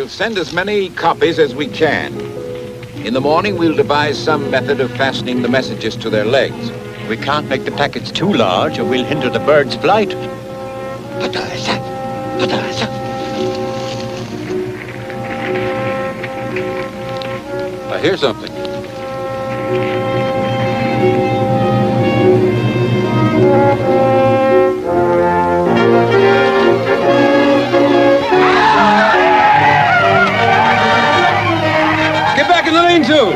We'll send as many copies as we can. In the morning, we'll devise some method of fastening the messages to their legs. We can't make the packets too large, or we'll hinder the bird's flight. I hear something. Get back in the lane, too.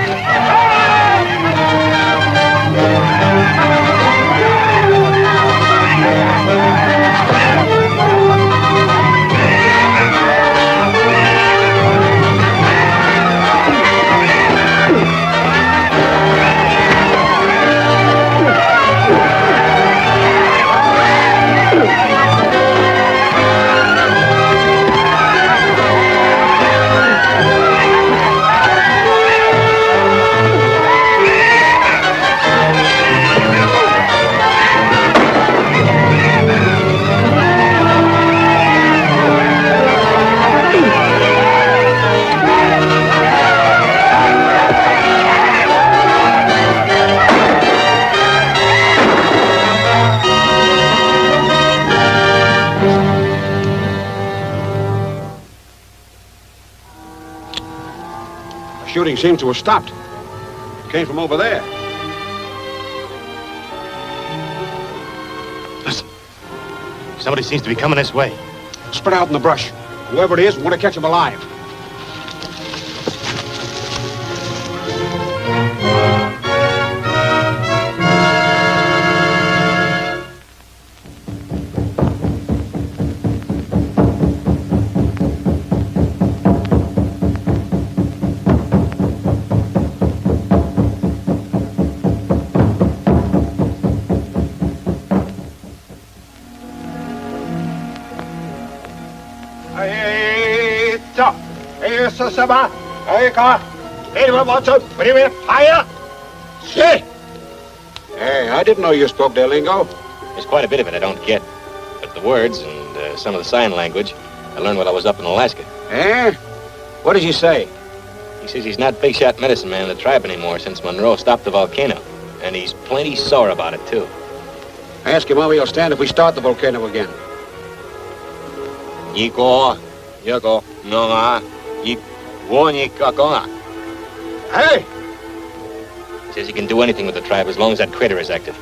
Shooting seems to have stopped. It came from over there. Listen. Somebody seems to be coming this way. Spread out in the brush. Whoever it is, we want to catch him alive. Hey, I didn't know you spoke their lingo. There's quite a bit of it I don't get. But the words and some of the sign language, I learned while I was up in Alaska. Eh? What does he say? He says he's not big shot medicine man in the tribe anymore since Monroe stopped the volcano. And he's plenty sore about it, too. Ask him how he'll stand if we start the volcano again. Hey! He says he can do anything with the tribe as long as that crater is active.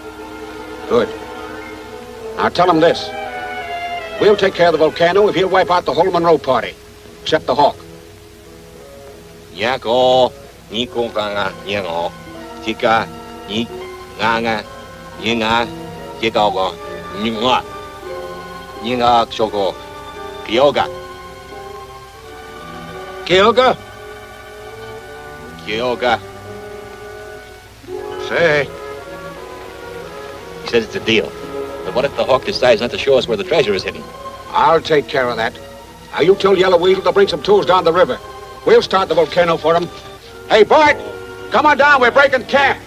Good. Now tell him this. We'll take care of the volcano if he'll wipe out the whole Monroe party, except the Hawk. Kyoga? Kyoga. Say. He says it's a deal. But what if the Hawk decides not to show us where the treasure is hidden? I'll take care of that. Now you tell Yellow Weasel to bring some tools down the river. We'll start the volcano for him. Hey, Bart! Come on down, we're breaking camp.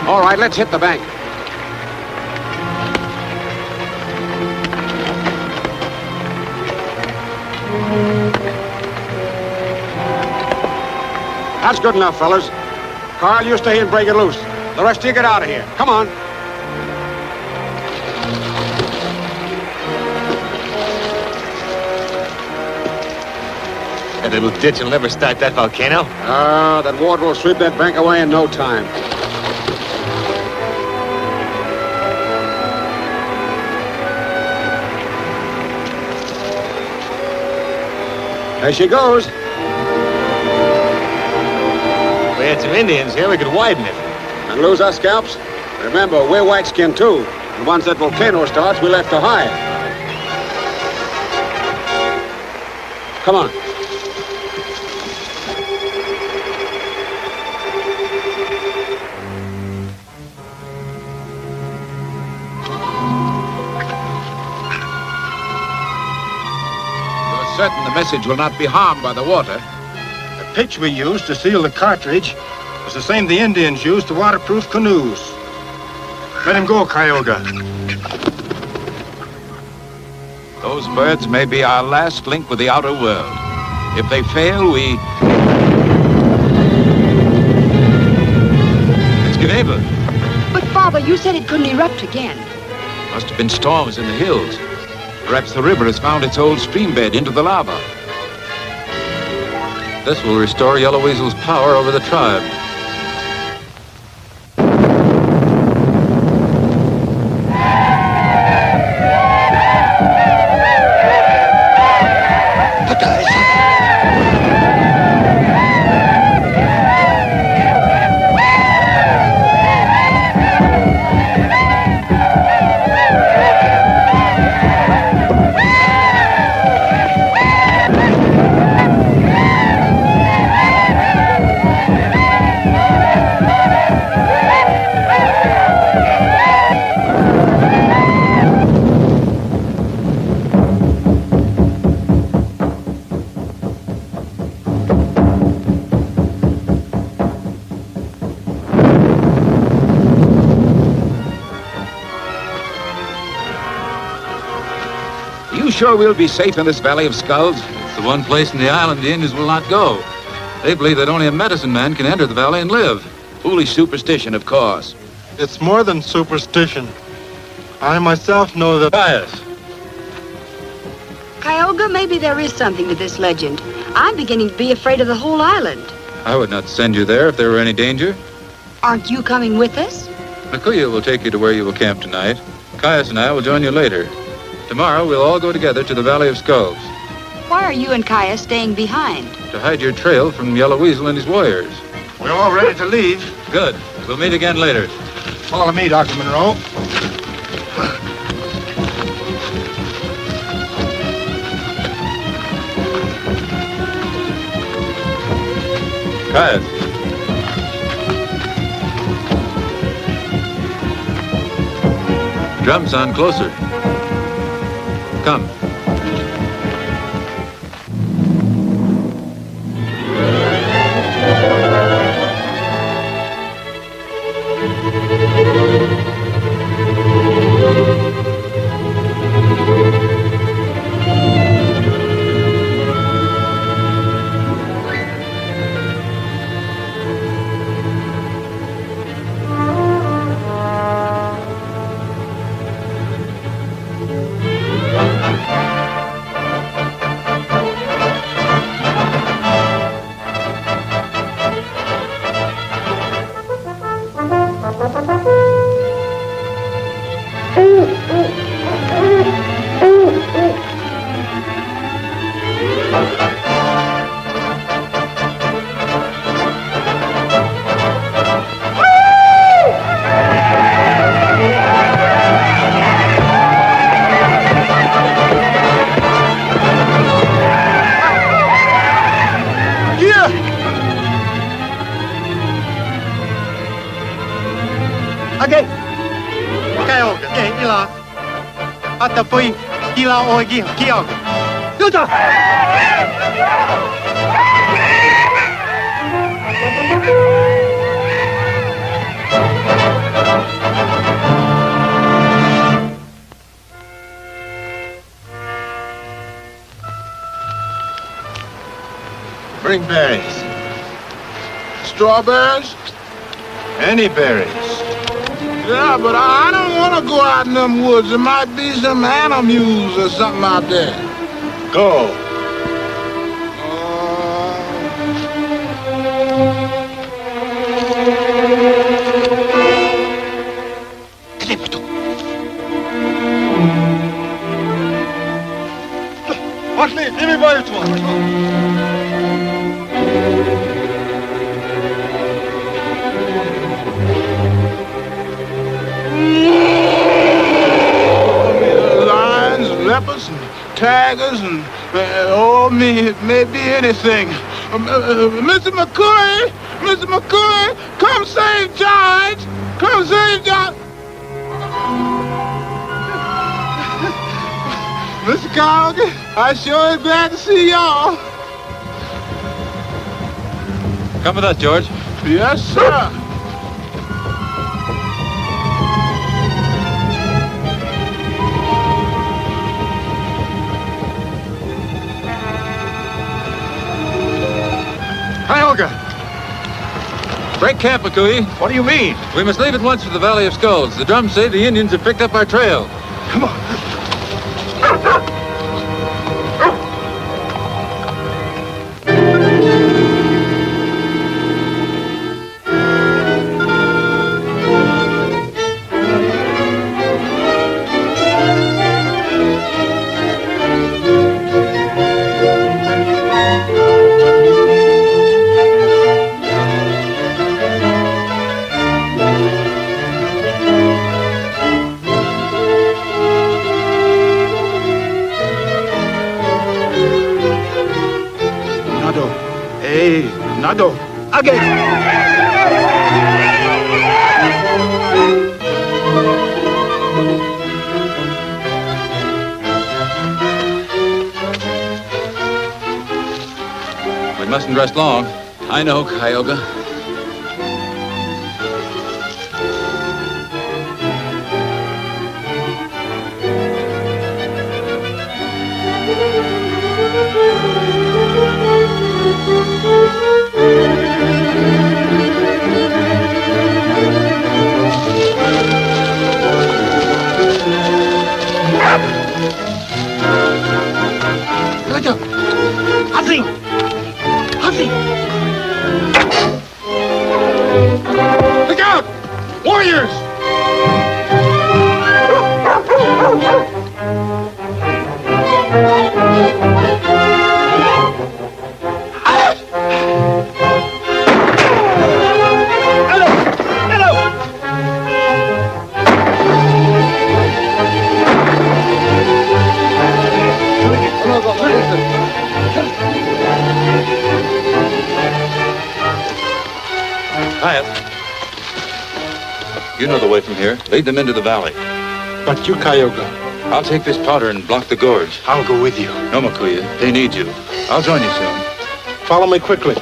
All right, let's hit the bank. That's good enough, fellas. Carl, you stay here and break it loose. The rest of you get out of here. Come on. That little ditch will never start that volcano. That water will sweep that bank away in no time. There she goes. If we had some Indians here, we could widen it. And lose our scalps? Remember, we're white-skinned too. And once that volcano starts, we'll have to hide. Come on. Certain the message will not be harmed by the water. The pitch we used to seal the cartridge was the same the Indians used to waterproof canoes. Let him go, Cuyahoga. Those birds may be our last link with the outer world. If they fail, we... It's Geneva. But, Father, you said it couldn't erupt again. Must have been storms in the hills. Perhaps the river has found its old stream bed into the lava. This will restore Yellow Weasel's power over the tribe. Sure we'll be safe in this Valley of Skulls? It's the one place in the island the Indians will not go. They believe that only a medicine man can enter the valley and live. Foolish superstition, of course. It's more than superstition. I myself know that... Caius. Cuyahoga, maybe there is something to this legend. I'm beginning to be afraid of the whole island. I would not send you there if there were any danger. Aren't you coming with us? Nakuya will take you to where you will camp tonight. Caius and I will join you later. Tomorrow, we'll all go together to the Valley of Skulls. Why are you and Caius staying behind? To hide your trail from Yellow Weasel and his warriors. We're all ready to leave. Good. We'll meet again later. Follow me, Dr. Monroe. Caius. Drums sound closer. Come. Bring berries. Strawberries? Any berries. Yeah, but I don't want to go out in them woods. There might be some animals or something out there. Go. Lions, leopards, and tigers, and maybe anything. Mr. McCoy, come save George. Come save George. Mr. Cuyahoga, I sure is glad to see y'all. Come with us, George. Yes, sir. Tioga! Break camp, McCooey. What do you mean? We must leave at once for the Valley of Skulls. The drums say the Indians have picked up our trail. Come on. Nado. Again. We mustn't rest long. I know, Tioga. Look out! Warriors! You know the way from here. Lead them into the valley. But you, Tioga. I'll take this powder and block the gorge. I'll go with you. No, McCooey. They need you. I'll join you soon. Follow me quickly.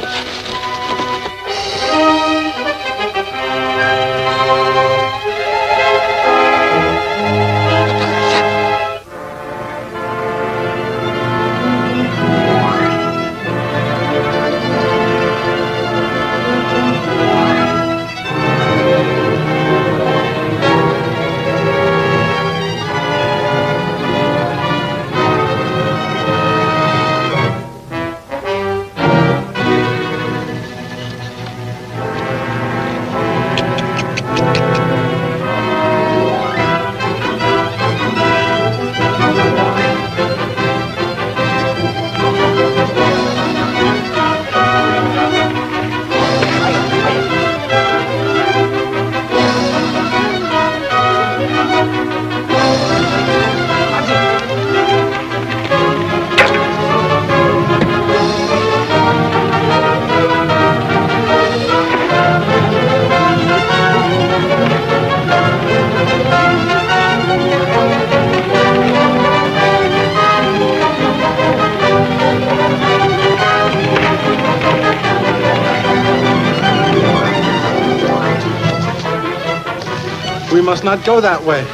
We must not go that way.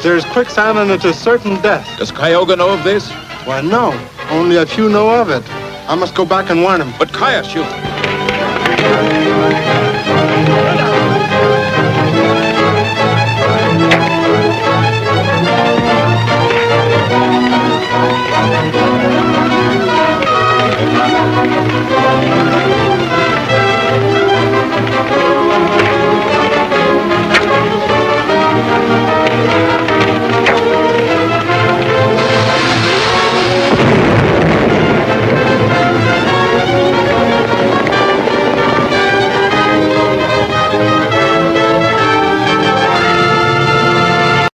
There's quicksand and it's a certain death. Does Tioga know of this? Why, no. Only a few know of it. I must go back and warn him. But Caius, you...